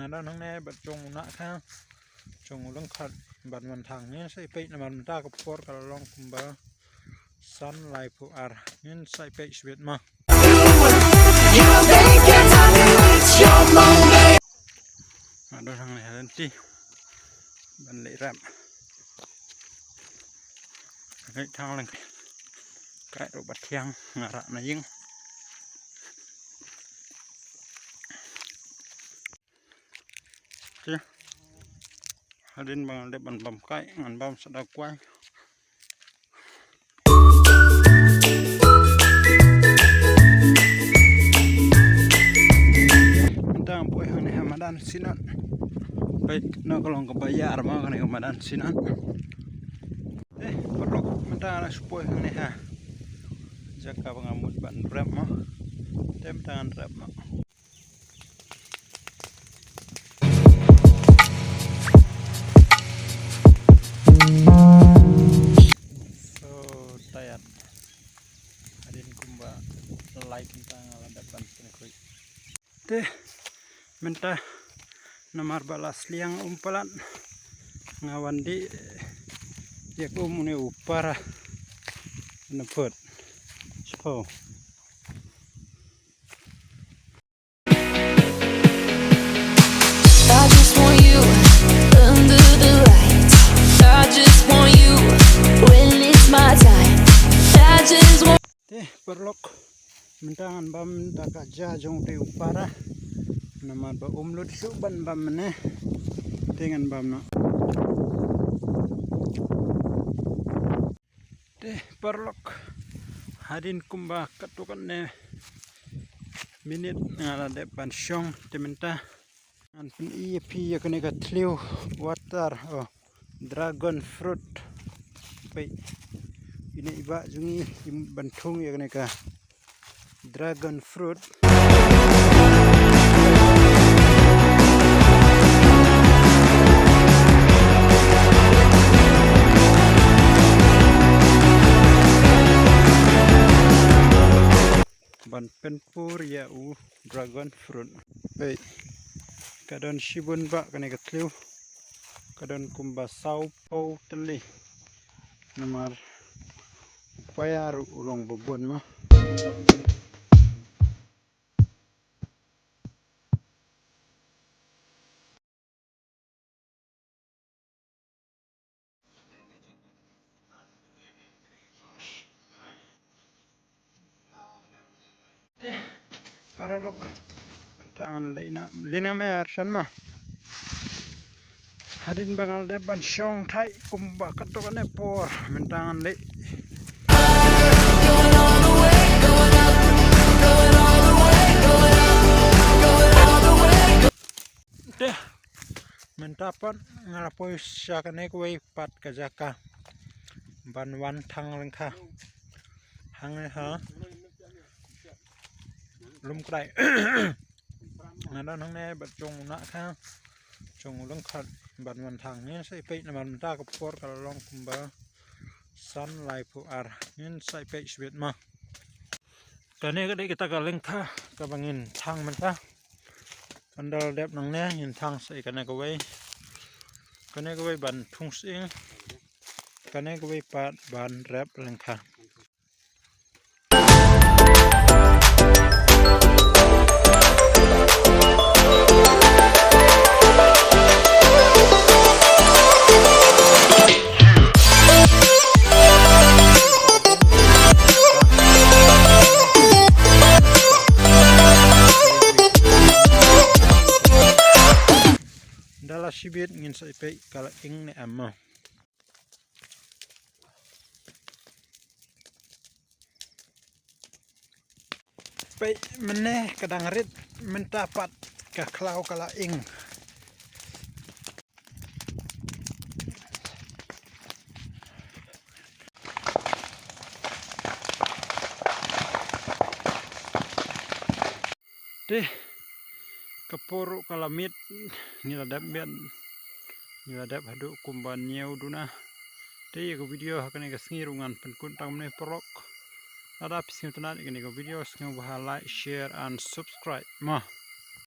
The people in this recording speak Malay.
đó nang ne bat jong na kha jong lung khat ban man thang ne sai pe na man ta ko por ka long kumba sun lai pu ar nin sai pe swet ma đó thang ne han ti ban le ram cái thang lên cái đồ bát thiang ngara na ying chứ hadin bang de ban bam kai ngan bam sada kwai tang poi hang ne hamadan sinan baik no kolong kebayar ma kan hamadan sinan perlu mentang supoi hang ne ha jaka pangamut ban rap ma tem tangan rap ma so tired hadin kumba like tentang ala depan sini koi teh menta nomor balas liang umpalan ngawan di yak umune upara nepot so I just want you under the lights. I just want you when it's my time. I just want perlok mentangan bam taka jajong te upara nama ba umlut suban bam ne dengan bam no perlok hadin kumba katukan ne minit ngala depan syong tementa an pin pi yakne ka tliu water dragon fruit pe ini iba jungi bantung yakne ka dragon fruit ban penpur ya dragon fruit baik kadon shibun ba kane katliu kadon kumba sau pau teli nomor payaru ulong bobon ma para lok tangan lina me arsan ma hadin bangal depan syong thai kumba katokane por mentangan le mentapan ngalapoi syakane kuwi pat kajaka banwan thang lengkha hang ha lum krai ngada nang ne bat jong na kha jong lung khat ban wan thang ne sai pe na man ta ko por ka long kumba sun lai pu ar nin sai pe swet ma kane ka dei kita ka lengkha ka bangin thang man ta andal dep nang ne yin thang sai kane ka wei ban thung sing kane ka wei pat ban rap lengkha dala sibit ngin sai pe kala ing ne amma pe mene kadang rit mentapat ka klau kala ing deh kapuru kalamit niladap bian niladap hadu kumban nyeu duna te ko video hakane ka ngirungan penkun tamne porok ada pisim tenan ini ko video sing like share and subscribe mah